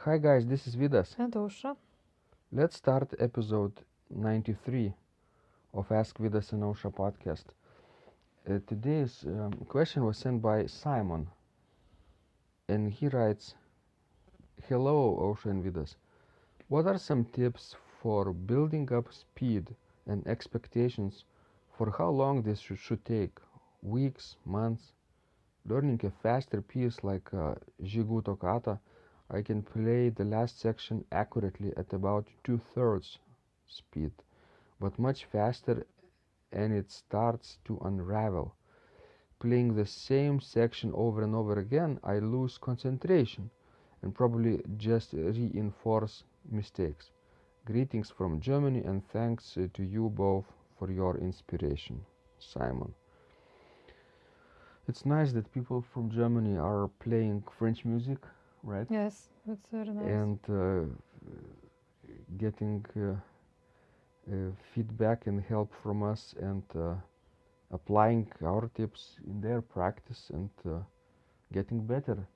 Hi guys, this is Vidas. And Ausra. Let's start episode 93 of Ask Vidas and Ausra podcast. Today's question was sent by Simon, and he writes, "Hello Ausra and Vidas. What are some tips for building up speed and expectations for how long this should take? Weeks, months? Learning a faster piece like Gigout Toccata, I can play the last section accurately at about 2/3 speed, but much faster, and it starts to unravel. Playing the same section over and over again, I lose concentration and probably just re-inforce mistakes. Greetings from Germany and thanks to you both for your inspiration." Simon. It's nice that people from Germany are playing French music, right? Yes, it's very nice. And getting feedback and help from us and applying our tips in their practice and getting better,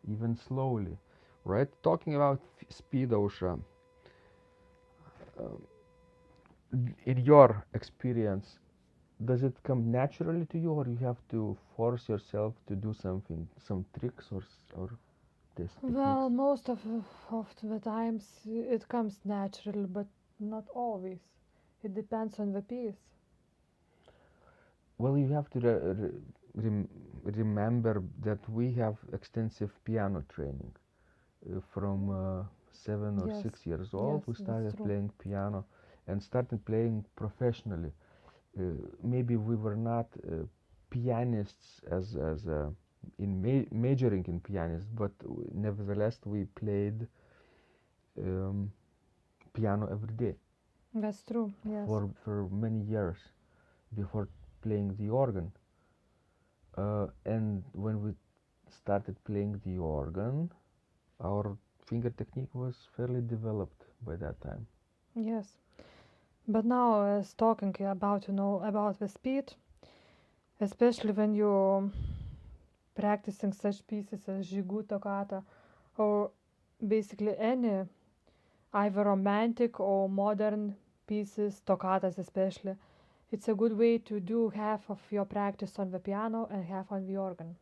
even slowly, right? Talking about speed, Ausra, in your experience, does it come naturally to you, or you have to force yourself to do something, some tricks or these Well, techniques? most of the times it comes natural, but not always. It depends on the piece. Well, you have to remember that we have extensive piano training. From 7 or 6 years old, Yes, we that's started true. playing piano and started playing professionally. Maybe we were not pianists as in majoring in pianists, but nevertheless we played um, piano every day That's true, yes. for many years before playing the organ. And when we started playing the organ, our finger technique was fairly developed by that time. Yes. But now, as talking about, about the speed, especially when you're practicing such pieces as Gigout Toccata or basically any either romantic or modern pieces, toccatas especially, it's a good way to do half of your practice on the piano and half on the organ.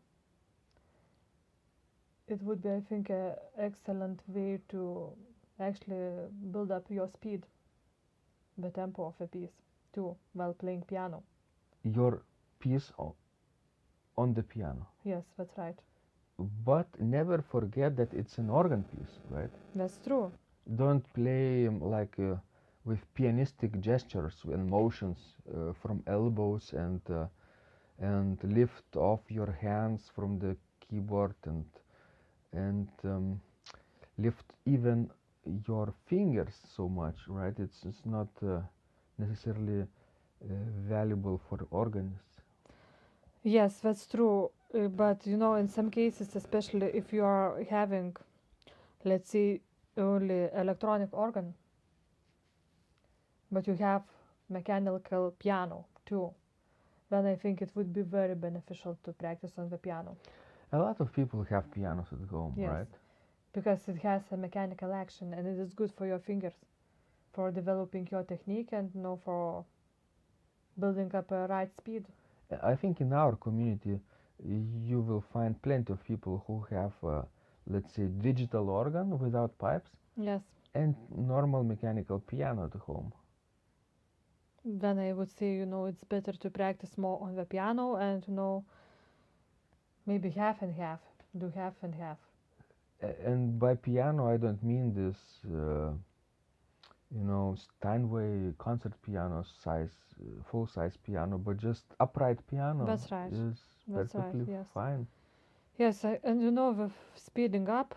It would be, I think, an excellent way to actually build up your speed, the tempo of a piece, too, while playing piano. Your piece on the piano. Yes, that's right. But never forget that it's an organ piece, right? That's true. Don't play like with pianistic gestures and motions from elbows and lift off your hands from the keyboard and lift even your fingers so much, right? It's not necessarily valuable for organists. Yes, that's true. But in some cases, especially if you are having, let's say, only electronic organ, but you have mechanical piano too, then I think it would be very beneficial to practice on the piano. A lot of people have pianos at home, Yes, right? because it has a mechanical action and it is good for your fingers, for developing your technique and for building up a right speed. I think in our community you will find plenty of people who have, let's say, digital organ without pipes Yes, and normal mechanical piano at home. then I would say it's better to practice more on the piano and maybe half and half, do half and half. And by piano, I don't mean this, Steinway concert piano size, full size piano, but just upright piano That's right. is That's right. perfectly Yes. fine. Yes, and with speeding up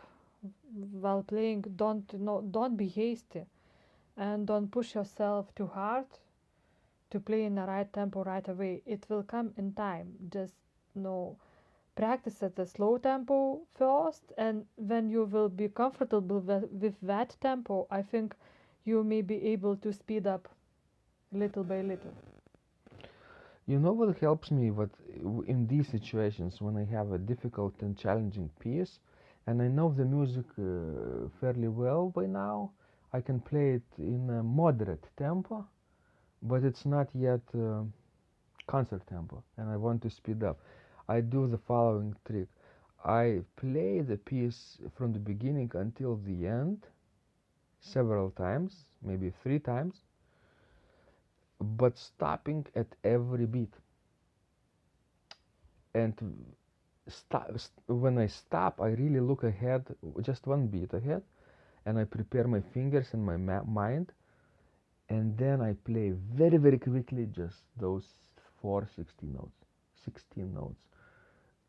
while playing, don't be hasty and don't push yourself too hard to play in the right tempo right away. It will come in time. Just practice at the slow tempo first, and when you will be comfortable with that tempo, I think you may be able to speed up little by little. You know what helps me in these situations when I have a difficult and challenging piece, and I know the music fairly well by now. I can play it in a moderate tempo, but it's not yet concert tempo, and I want to speed up. I do the following trick. I play the piece from the beginning until the end several times, maybe 3 times, but stopping at every beat. And when I stop, I really look ahead, just one beat ahead, and I prepare my fingers and my mind, and then I play very, very quickly just those 4 16 notes, 16 notes,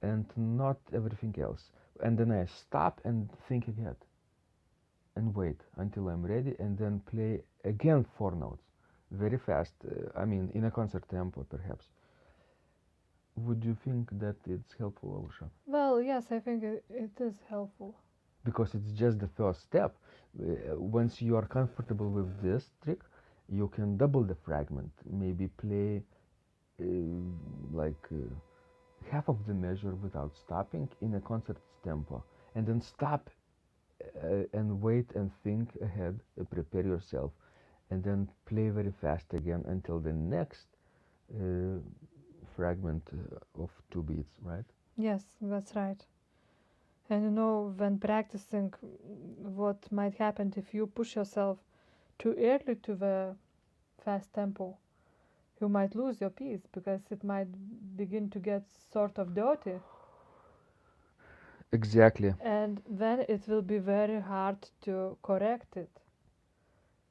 and not everything else. And then I stop and think again and wait until I'm ready, and then play again 4 notes very fast. I mean, in a concert tempo, perhaps. Would you think that it's helpful, Ausra? Well, yes, I think it is helpful. Because it's just the first step. Once you are comfortable with this trick, you can double the fragment, maybe play uh, like half of the measure without stopping in a concert tempo, and then stop and wait and think ahead, prepare yourself, and then play very fast again until the next uh, fragment of 2 beats, right? Yes, that's right. And when practicing, what might happen if you push yourself too early to the fast tempo? You might lose your piece because it might begin to get sort of dirty. Exactly. And then it will be very hard to correct it.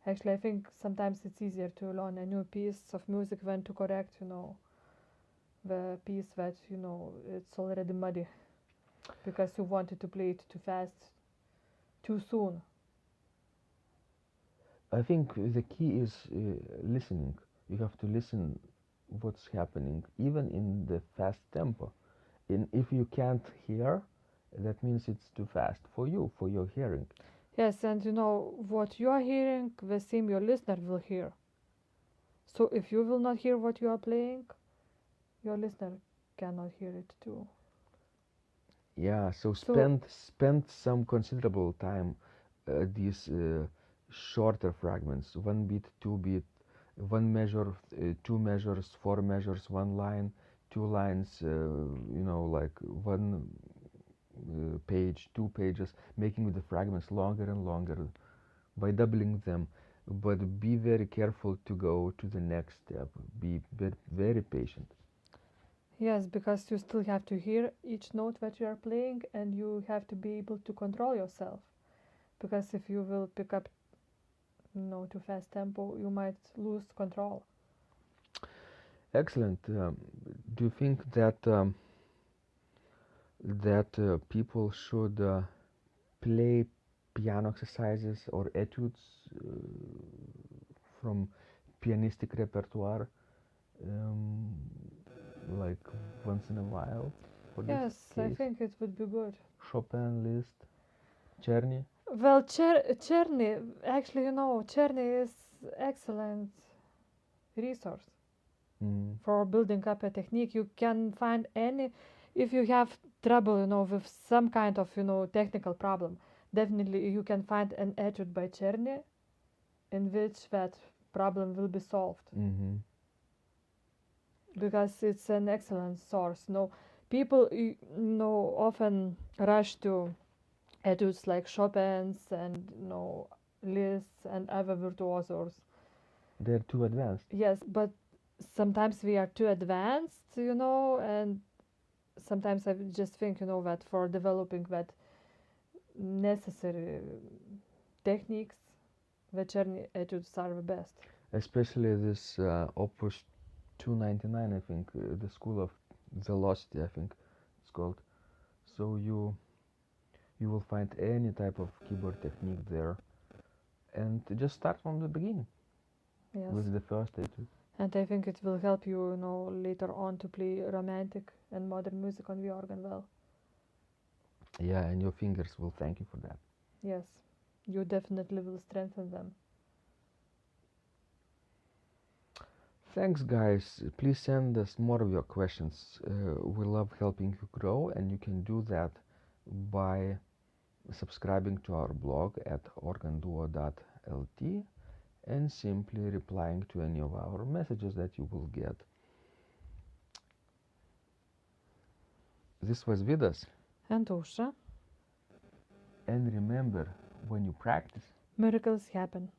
Actually, I think sometimes it's easier to learn a new piece of music than to correct, the piece that, it's already muddy because you wanted to play it too fast, too soon. I think the key is listening. You have to listen what's happening, even in the fast tempo. And if you can't hear, that means it's too fast for you, for your hearing. Yes, and what you are hearing, the same your listener will hear. So if you will not hear what you are playing, your listener cannot hear it too. Yeah, so So spend some considerable time these shorter fragments, 1 beat, 2 beat, 1 measure, 2 measures, 4 measures, 1 line, 2 lines, like 1 page, 2 pages, making the fragments longer and longer by doubling them. But be very careful to go to the next step. Be very patient. yes, because you still have to hear each note that you are playing, and you have to be able to control yourself. Because if you will pick up, too fast tempo, you might lose control. Excellent. Do you think that people should play piano exercises or etudes from pianistic repertoire, um, like once in a while for this Yes, I case? think it would be good. Chopin, Liszt, Czerny. Well, Czerny, actually, Czerny is excellent resource Mm. for building up a technique. You can find any, if you have trouble, with some kind of, technical problem, definitely you can find an etude by Czerny in which that problem will be solved Mm-hmm. because it's an excellent source. People, often rush to etudes like Chopin's and, Liszt's and other virtuosos. They're too advanced. Yes, but sometimes we are too advanced, and sometimes I just think, that for developing that necessary techniques, the Czerny etudes are the best. Especially this Opus 299, I think, the School of Velocity, I think it's called. So you will find any type of keyboard technique there, and just start from the beginning Yes. with the first etude. And I think it will help you, later on to play romantic and modern music on the organ well. Yeah, and your fingers will thank you for that. Yes, you definitely will strengthen them. Thanks, guys. Please send us more of your questions. We love helping you grow, and you can do that by subscribing to our blog at organduo.lt, and simply replying to any of our messages that you will get. This was Vidas. And Ausra. And remember, when you practice, Miracles happen.